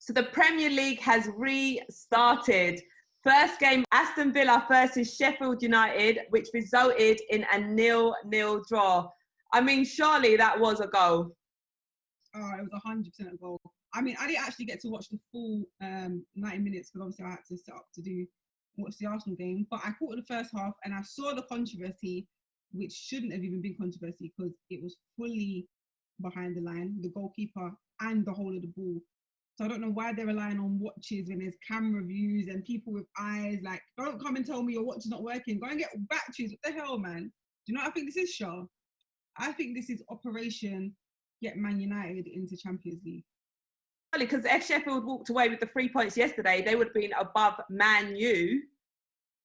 So the Premier League has restarted. First game, Aston Villa versus Sheffield United, which resulted in a 0-0 draw. I mean, surely that was a goal. Oh, it was 100% a goal. I mean, I didn't actually get to watch the full 90 minutes because obviously I had to set up to watch the Arsenal game. But I caught the first half and I saw the controversy, which shouldn't have even been controversy because it was fully behind the line, the goalkeeper and the whole of the ball. So I don't know why they're relying on watches when there's camera views and people with eyes. Like, don't come and tell me your watch is not working. Go and get batteries. What the hell, man? Do you know what I think this is, Shah? I think this is Operation Get Man United into Champions League. Because if Sheffield walked away with the 3 points yesterday, they would have been above Man U.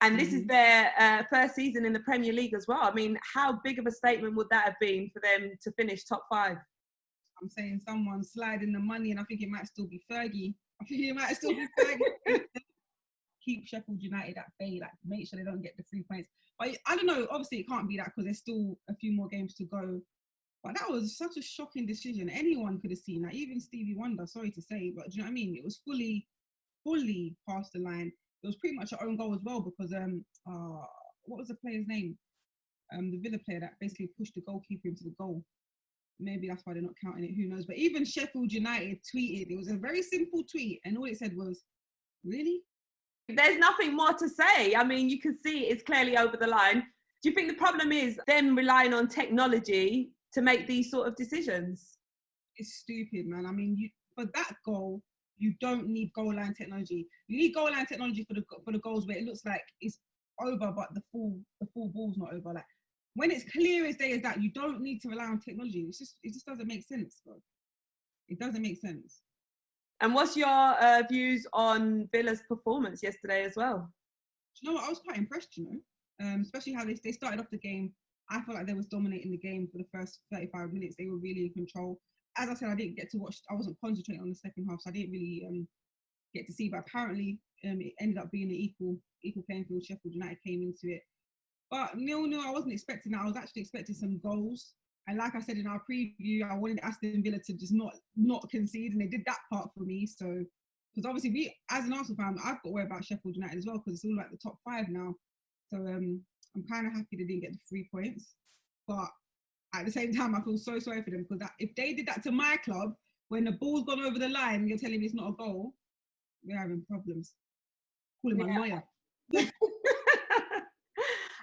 And this is their first season in the Premier League as well. I mean, how big of a statement would that have been for them to finish top 5? I'm saying someone sliding the money, and I think it might still be Fergie. I think it might still be Fergie. Keep Sheffield United at bay, like make sure they don't get the 3 points. But I don't know, obviously it can't be that because there's still a few more games to go. But that was such a shocking decision. Anyone could have seen that, even Stevie Wonder, sorry to say, but do you know what I mean? It was fully past the line. It was pretty much our own goal as well because, what was the player's name? The Villa player that basically pushed the goalkeeper into the goal. Maybe that's why they're not counting it, who knows? But even Sheffield United tweeted, it was a very simple tweet, and all it said was, really? There's nothing more to say. I mean, you can see it's clearly over the line. Do you think the problem is them relying on technology to make these sort of decisions? It's stupid, man. I mean, for that goal, you don't need goal line technology. You need goal line technology for the goals where it looks like it's over, but the full ball's not over. Like when it's clear as day as that, you don't need to rely on technology. It just doesn't make sense, bro. It doesn't make sense. And what's your views on Villa's performance yesterday as well? Do you know what? I was quite impressed, especially how they started off the game. I felt like they was dominating the game for the first 35 minutes. They were really in control. As I said, I didn't get to watch. I wasn't concentrating on the second half, so I didn't really get to see. But apparently, it ended up being an equal playing field. Sheffield United came into it, but 0-0. I wasn't expecting that. I was actually expecting some goals. And like I said in our preview, I wanted Aston Villa to just not concede, and they did that part for me. So, because obviously we, as an Arsenal fan, I've got to worry about Sheffield United as well because it's all like the top 5 now. So I'm kind of happy they didn't get the 3 points, but at the same time, I feel so sorry for them because if they did that to my club when the ball's gone over the line, and you're telling me it's not a goal, we're having problems. Calling my lawyer.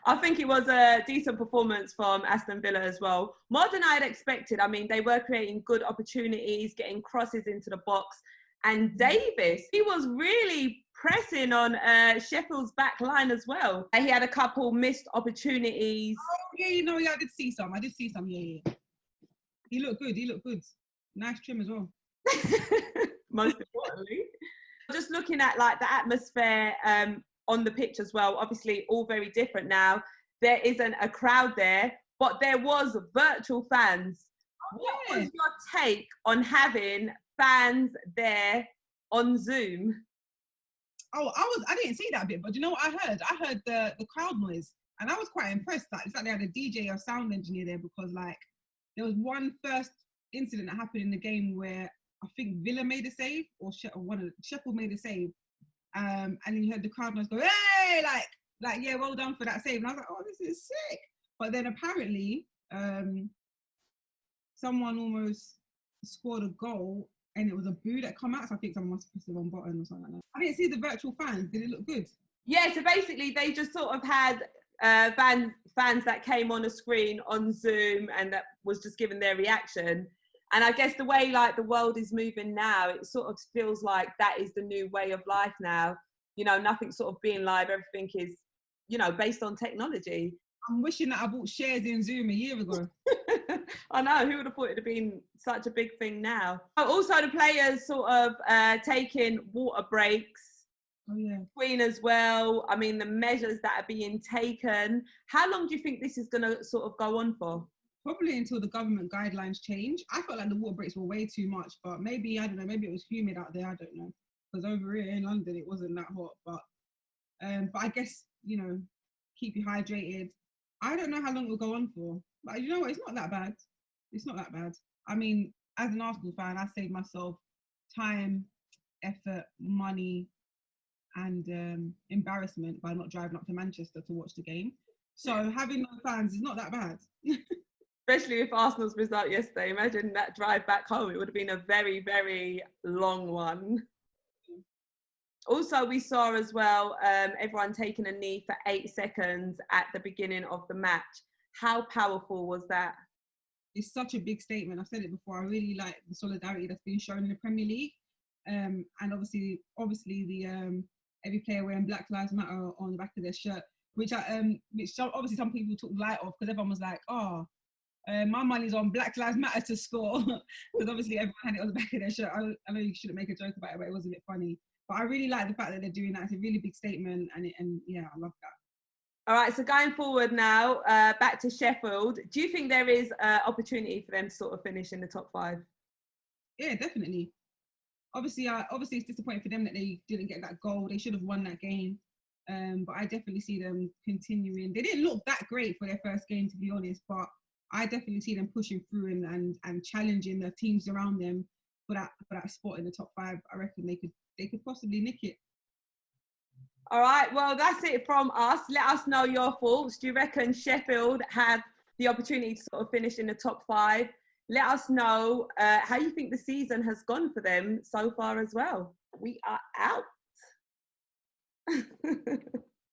I think it was a decent performance from Aston Villa as well. More than I had expected. I mean, they were creating good opportunities, getting crosses into the box. And Davis, he was really pressing on Sheffield's back line as well. He had a couple missed opportunities. Oh, yeah, I did see some, yeah. He looked good. Nice trim as well. Most importantly. Just looking at like the atmosphere on the pitch as well, obviously all very different now. There isn't a crowd there, but there was virtual fans. What was your take on having fans there on Zoom? Oh, I didn't see that bit, but you know what I heard? I heard the crowd noise, and I was quite impressed that it's like they had a DJ or sound engineer there because like there was one first incident that happened in the game where I think Villa made a save or Sheffield made a save, and then you heard the crowd noise go, hey, like yeah, well done for that save, and I was like, oh, this is sick. But then apparently, someone almost scored a goal. And it was a boo that come out, so I think someone must have pressed the wrong button or something like that. I didn't see the virtual fans. Did it look good? Yeah, so basically they just sort of had fans that came on a screen on Zoom and that was just giving their reaction. And I guess the way like the world is moving now, it sort of feels like that is the new way of life now. You know, nothing sort of being live, everything is, you know, based on technology. I'm wishing that I bought shares in Zoom a year ago. I know, who would have thought it would have been such a big thing now? Also, the players sort of taking water breaks between as well. I mean, the measures that are being taken. How long do you think this is going to sort of go on for? Probably until the government guidelines change. I felt like the water breaks were way too much, but maybe, I don't know, maybe it was humid out there, I don't know. Because over here in London, it wasn't that hot. But I guess, you know, keep you hydrated. I don't know how long it will go on for. But you know what? It's not that bad. It's not that bad. I mean, as an Arsenal fan, I saved myself time, effort, money, and embarrassment by not driving up to Manchester to watch the game. So having no fans is not that bad. Especially with Arsenal's result yesterday. Imagine that drive back home. It would have been a very, very long one. Also, we saw as well everyone taking a knee for 8 seconds at the beginning of the match. How powerful was that? It's such a big statement. I've said it before. I really like the solidarity that's been shown in the Premier League, and obviously the every player wearing Black Lives Matter on the back of their shirt, which obviously some people took light of because everyone was like, oh, my money's on Black Lives Matter to score, because obviously everyone had it on the back of their shirt. I know you shouldn't make a joke about it, but it was a bit funny. But I really like the fact that they're doing that. It's a really big statement, and yeah, I love that. All right, so going forward now, back to Sheffield. Do you think there is opportunity for them to sort of finish in the top 5? Yeah, definitely. Obviously, it's disappointing for them that they didn't get that goal. They should have won that game. But I definitely see them continuing. They didn't look that great for their first game, to be honest, but I definitely see them pushing through and challenging the teams around them for that spot in the top 5. I reckon they could possibly nick it. All right, well, that's it from us. Let us know your thoughts. Do you reckon Sheffield have the opportunity to sort of finish in the top 5? Let us know how you think the season has gone for them so far as well. We are out.